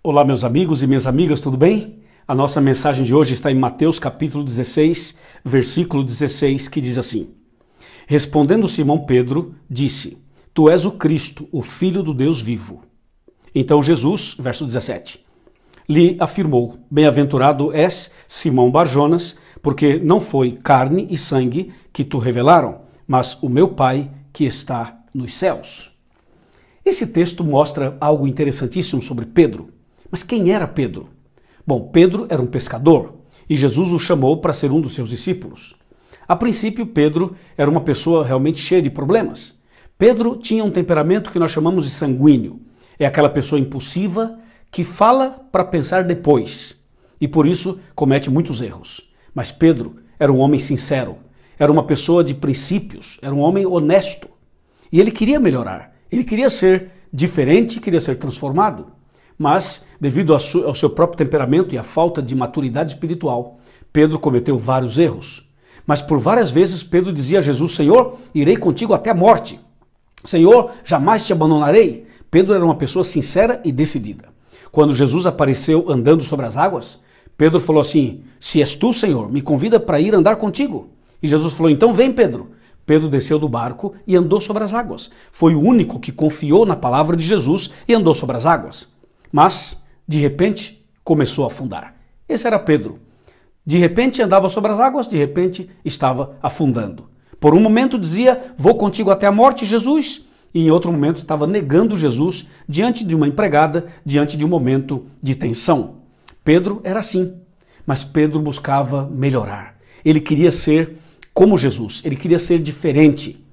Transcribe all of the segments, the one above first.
Olá, meus amigos e minhas amigas, tudo bem? A nossa mensagem de hoje está em Mateus capítulo 16, versículo 16, que diz assim: Respondendo Simão Pedro, disse: Tu és o Cristo, o Filho do Deus vivo. Então Jesus, verso 17, lhe afirmou: Bem-aventurado és, Simão Barjonas, porque não foi carne e sangue que te revelaram, mas o meu Pai que está nos céus. Esse texto mostra algo interessantíssimo sobre Pedro. Mas quem era Pedro? Bom, Pedro era um pescador e Jesus o chamou para ser um dos seus discípulos. A princípio, Pedro era uma pessoa realmente cheia de problemas. Pedro tinha um temperamento que nós chamamos de sanguíneo. É aquela pessoa impulsiva que fala para pensar depois e por isso comete muitos erros. Mas Pedro era um homem sincero, era uma pessoa de princípios, era um homem honesto. E ele queria melhorar, ele queria ser diferente, queria ser transformado. Mas, devido ao seu próprio temperamento e à falta de maturidade espiritual, Pedro cometeu vários erros. Mas por várias vezes Pedro dizia a Jesus: Senhor, irei contigo até a morte. Senhor, jamais te abandonarei. Pedro era uma pessoa sincera e decidida. Quando Jesus apareceu andando sobre as águas, Pedro falou assim: Se és tu, Senhor, me convida para ir andar contigo. E Jesus falou: Então vem, Pedro. Pedro desceu do barco e andou sobre as águas. Foi o único que confiou na palavra de Jesus e andou sobre as águas. Mas, de repente, começou a afundar. Esse era Pedro. De repente andava sobre as águas, de repente estava afundando. Por um momento dizia: Vou contigo até a morte, Jesus. E em outro momento estava negando Jesus diante de uma empregada, diante de um momento de tensão. Pedro era assim, mas Pedro buscava melhorar. Ele queria ser como Jesus, ele queria ser diferente.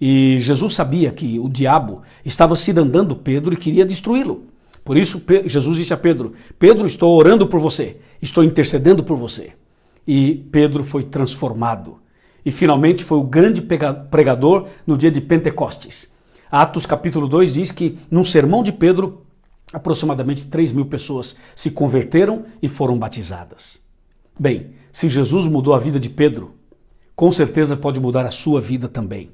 E Jesus sabia que o diabo estava cirandando Pedro e queria destruí-lo. Por isso, Jesus disse a Pedro: Pedro, estou orando por você, estou intercedendo por você. E Pedro foi transformado. E finalmente foi o grande pregador no dia de Pentecostes. Atos capítulo 2 diz que num sermão de Pedro, aproximadamente 3.000 pessoas se converteram e foram batizadas. Bem, se Jesus mudou a vida de Pedro, com certeza pode mudar a sua vida também.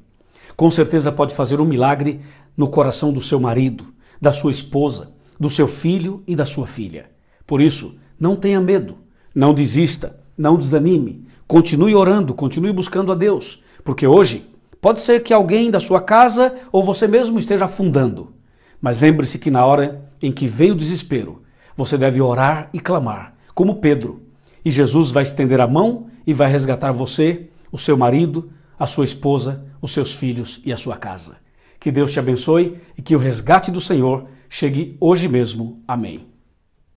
Com certeza pode fazer um milagre no coração do seu marido, da sua esposa, do seu filho e da sua filha. Por isso, não tenha medo, não desista, não desanime, continue orando, continue buscando a Deus, porque hoje pode ser que alguém da sua casa ou você mesmo esteja afundando. Mas lembre-se que na hora em que veio o desespero, você deve orar e clamar, como Pedro, e Jesus vai estender a mão e vai resgatar você, o seu marido, a sua esposa, os seus filhos e a sua casa. Que Deus te abençoe e que o resgate do Senhor chegue hoje mesmo. Amém.